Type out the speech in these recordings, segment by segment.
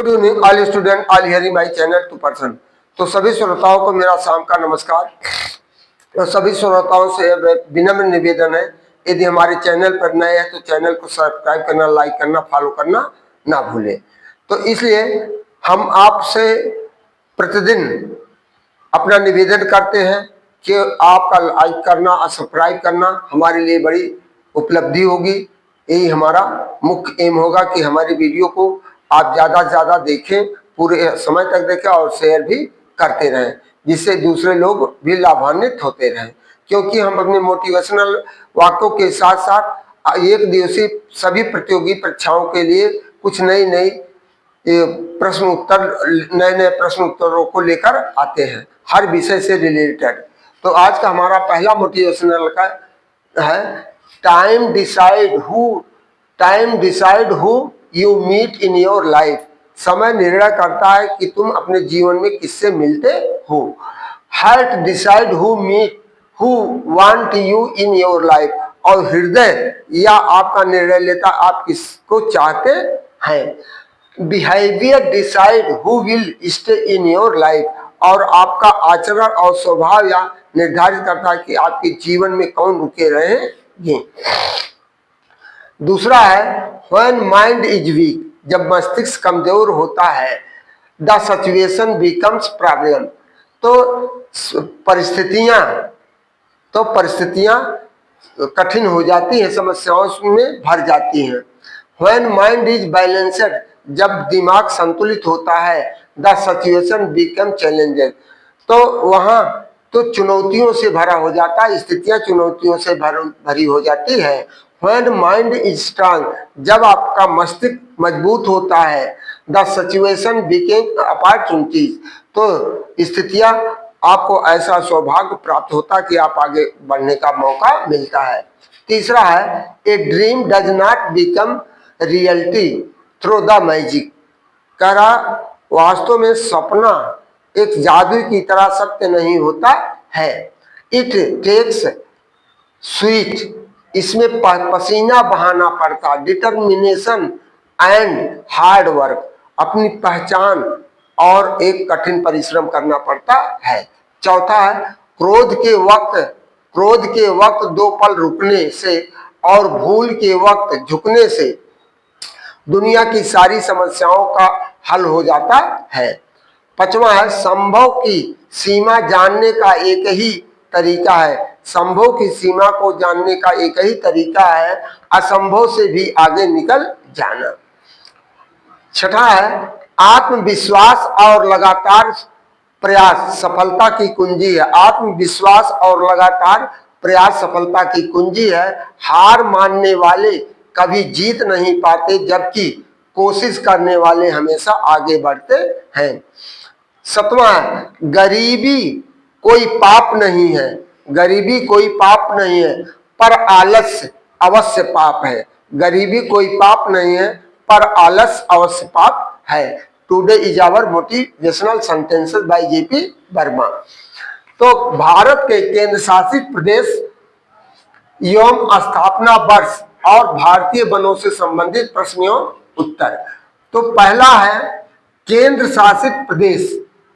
Good evening all student all hearing my channel to person. तो सभी श्रोताओं को मेरा शाम का नमस्कार। तो सभी श्रोताओं से विनम्र निवेदन है, यदि हमारे चैनल पर नए हैं तो चैनल को सब्सक्राइब करना, लाइक करना, फॉलो करना ना भूलें। तो इसलिए हम आपसे प्रतिदिन अपना निवेदन करते हैं कि आपका लाइक करना और सब्सक्राइब करना हमारे लिए बड़ी उपलब्धि होगी। यही हमारा मुख्य एम होगा कि हमारी वीडियो को आप ज़्यादा से ज़्यादा देखें, पूरे समय तक देखें और शेयर भी करते रहें, जिससे दूसरे लोग भी लाभान्वित होते रहें। क्योंकि हम अपने मोटिवेशनल वाक्यों के साथ साथ एक दिवसीय सभी प्रतियोगी परीक्षाओं के लिए कुछ नई नई नए नए प्रश्न उत्तरों को लेकर आते हैं, हर विषय से रिलेटेड। तो आज का हमारा पहला मोटिवेशनल का है, time decide who you meet in your life. समय निर्णय करता है कि तुम अपने जीवन में किससे मिलते हो। Heart decide who want you in your life. और हृदय या आपका निर्णय लेता आप किसको चाहते हैं। Behaviour decide who will stay in your life. और आपका आचरण और स्वभाव या निर्धारित करता है कि आपके जीवन में कौन रुके रहेंगे। दूसरा है, व्हेन माइंड इज वीक। जब मस्तिष्क कमजोर होता है, द सिचुएशन बिकम्स प्रॉब्लम। तो परिस्थितियां कठिन हो जाती हैं, समस्याओं में भर जाती हैं। When mind is balanced. जब दिमाग संतुलित होता है, द सिचुएशन बिकम चैलेंजेस। तो वहां तो चुनौतियों से भरा हो जाता है, स्थितियां चुनौतियों से भरी हो जाती है। When mind is strong. जब आपका मस्तिष्क मजबूत होता है, द सिचुएशन बिकेम अपॉर्चुनिटीज। तो स्थितियां आपको ऐसा सौभाग्य प्राप्त होता है कि आप आगे बढ़ने का मौका मिलता है। तीसरा है, a dream does not become reality through the magic. कह रहा, वास्तव में सपना एक जादू की तरह सत्य नहीं होता है। It takes sweat. इसमें पसीना बहाना पड़ता, डिटर्मिनेशन एंड हार्ड वर्क। अपनी पहचान और एक कठिन परिश्रम करना पड़ता है। चौथा है, क्रोध के वक्त दो पल रुकने से और भूल के वक्त झुकने से दुनिया की सारी समस्याओं का हल हो जाता है। पांचवा है, संभव की सीमा जानने का एक ही तरीका है। संभव की सीमा को जानने का एक ही तरीका है, असंभव से भी आगे निकल जाना। छठा है, आत्मविश्वास और लगातार प्रयास सफलता की कुंजी है। आत्मविश्वास और लगातार प्रयास सफलता की कुंजी है। हार मानने वाले कभी जीत नहीं पाते, जबकि कोशिश करने वाले हमेशा आगे बढ़ते हैं। सातवां है, गरीबी कोई पाप नहीं है। गरीबी कोई पाप नहीं है, पर आलस्य अवश्य पाप है। गरीबी कोई पाप नहीं है, पर आलस्य अवश्य पाप है। Today is our motivational sentences by JP Verma. तो भारत के केंद्र शासित प्रदेश एवं स्थापना वर्ष और भारतीय वनों से संबंधित प्रश्न एवं उत्तर। तो पहला है, केंद्र शासित प्रदेश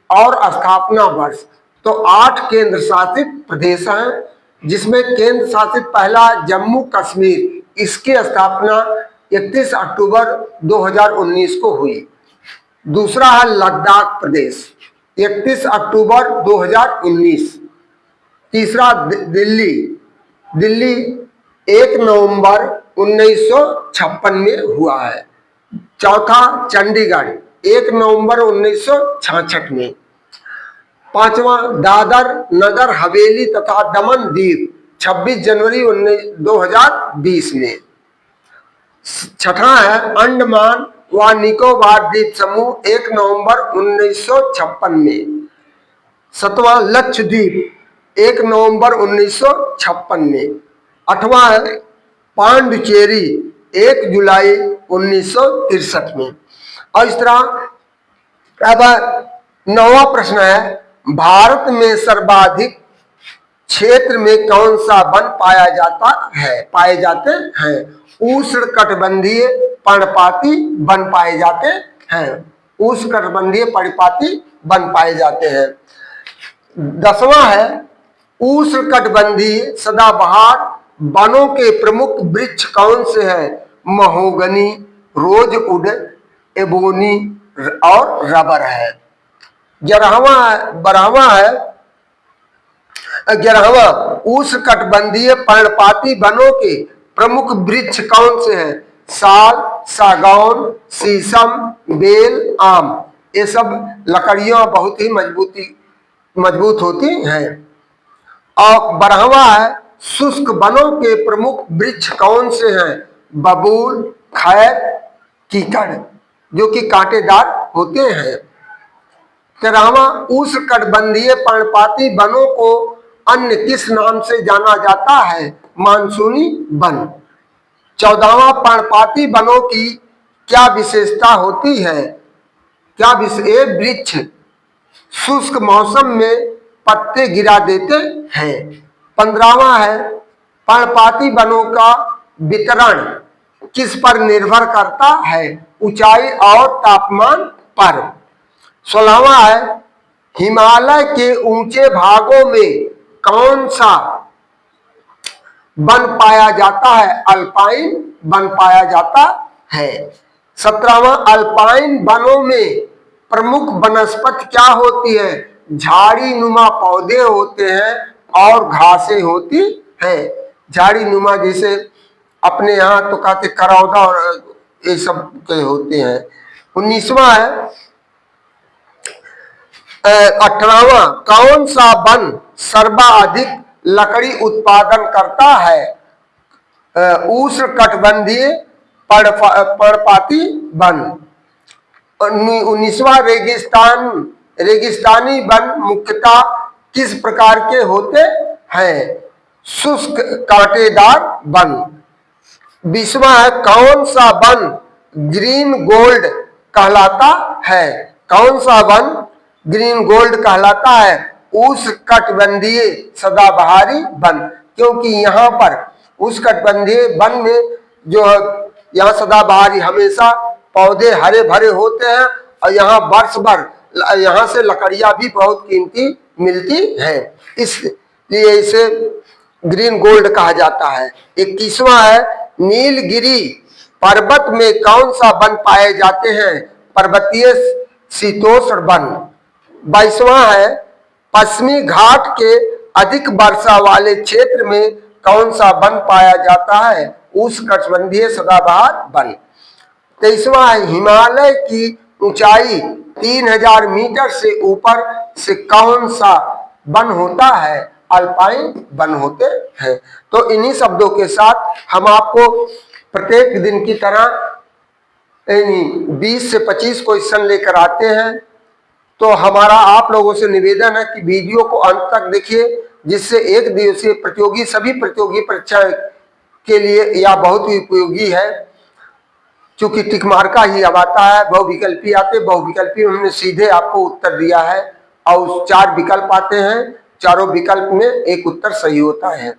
और स्थापना वर्ष। तो 8 केंद्र शासित प्रदेश हैं, जिसमें केंद्र शासित पहला जम्मू कश्मीर। इसकी स्थापना 31 अक्टूबर 2019 को हुई। दूसरा है लद्दाख प्रदेश, 31 अक्टूबर 2019। तीसरा दिल्ली 1 नवंबर 1956 में हुआ है। चौथा चंडीगढ़ 1 नवंबर 1966 में। पांचवा दादर नगर हवेली तथा दमन दीव 26 जनवरी 2020 में। छठा है अंडमान व निकोबार द्वीप समूह 1 नवंबर 1956 में। सातवां लक्षद्वीप 1 नवंबर 1956 में। आठवां है पांडिचेरी 1 जुलाई 1963 में। और इस तरह अब 9वां प्रश्न है, भारत में सर्वाधिक क्षेत्र में कौन सा वन पाए जाते हैं। उष्ण कटिबंधीय पर्णपाती वन पाए जाते हैं। उष्णकटिबंधीय पर्णपाती वन पाए जाते हैं। 10वां है उष्णकटिबंधीय सदाबहार वनों के प्रमुख वृक्ष कौन से हैं? महोगनी, रोजवुड, एबोनी और रबर है। 11वां उष्णकटिबंधीय पर्णपाती वनों के प्रमुख वृक्ष कौन से हैं? साल, सागौन, शीशम, बेल, आम। ये सब लकड़ियां बहुत ही मजबूत होती हैं। और 12वां है शुष्क वनों के प्रमुख वृक्ष कौन से हैं? बबूल, खैर, कीकड़, जो कि कांटेदार होते हैं। 13वां उष्णकटिबंधीय पर्णपाती वनों को अन्य किस नाम से जाना जाता है? मानसूनी वन। 14वां पर्णपाती वनों की क्या विशेषता होती है? क्या वृक्ष शुष्क मौसम में पत्ते गिरा देते हैं। 15वां है पर्णपाती वनों का वितरण किस पर निर्भर करता है? ऊंचाई और तापमान पर। 16वां है हिमालय के ऊंचे भागों में कौन सा वन पाया जाता है? अल्पाइन वन पाया जाता है। 17वां अल्पाइन वनों में प्रमुख वनस्पति क्या होती है? झाड़ी नुमा पौधे होते हैं और घासें होती हैं। झाड़ी नुमा जैसे अपने यहाँ तो कहते करौदा और ये सब के होते हैं। 19वां है 18वां कौन सा वन सर्वाधिक लकड़ी उत्पादन करता है? उष्णकटिबंधीय पर्णपाती वन। 19वां रेगिस्तानी वन मुख्यतः किस प्रकार के होते हैं? शुष्क कांटेदार वन। 20वां है कौन सा वन ग्रीन गोल्ड कहलाता है? कौन सा वन ग्रीन गोल्ड कहलाता है? उष्णकटिबंधीय सदाबहारी वन, क्योंकि यहाँ पर उष्णकटिबंधीय वन में जो यहाँ सदाबहारी हमेशा पौधे हरे भरे होते हैं और यहाँ वर्ष भर यहाँ से लकड़ियां भी बहुत कीमती मिलती है, इसलिए इसे ग्रीन गोल्ड कहा जाता है। 21वां है नीलगिरी पर्वत में कौन सा वन पाए जाते हैं? पर्वतीय शीतोष्ण वन। 22वां है पश्चिमी घाट के अधिक वर्षा वाले क्षेत्र में कौन सा वन पाया जाता है? उष्णकटिबंधीय सदाबहार वन। 23वां है हिमालय की ऊंचाई 3000 मीटर से ऊपर से कौन सा वन होता है? अल्पाइन वन होते हैं। तो इन्हीं शब्दों के साथ हम आपको प्रत्येक दिन की तरह 20 से 25 क्वेश्चन लेकर आते हैं। तो हमारा आप लोगों से निवेदन है कि वीडियो को अंत तक देखिए, जिससे एक दिवसीय प्रतियोगी सभी प्रतियोगी परीक्षा के लिए यह बहुत ही उपयोगी है। चूंकि टिक मार्का ही अब आता है, बहुविकल्पी आते, बहुविकल्पी हमने सीधे आपको उत्तर दिया है और 4 विकल्प आते हैं, चारों विकल्प में एक उत्तर सही होता है।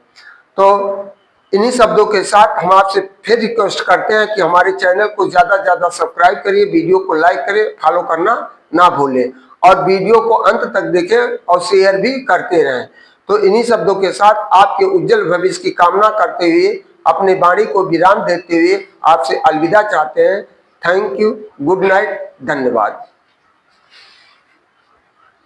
तो इन्हीं शब्दों के साथ हम आपसे फिर रिक्वेस्ट करते हैं कि हमारे चैनल को ज्यादा से ज्यादा सब्सक्राइब करिए, वीडियो को लाइक करें, फॉलो करना ना भूलें और वीडियो को अंत तक देखें और शेयर भी करते रहें। तो इन्हीं शब्दों के साथ आपके उज्जवल भविष्य की कामना करते हुए अपने वाणी को विराम देते हुए आपसे अलविदा चाहते हैं। थैंक यू, गुड नाइट, धन्यवाद।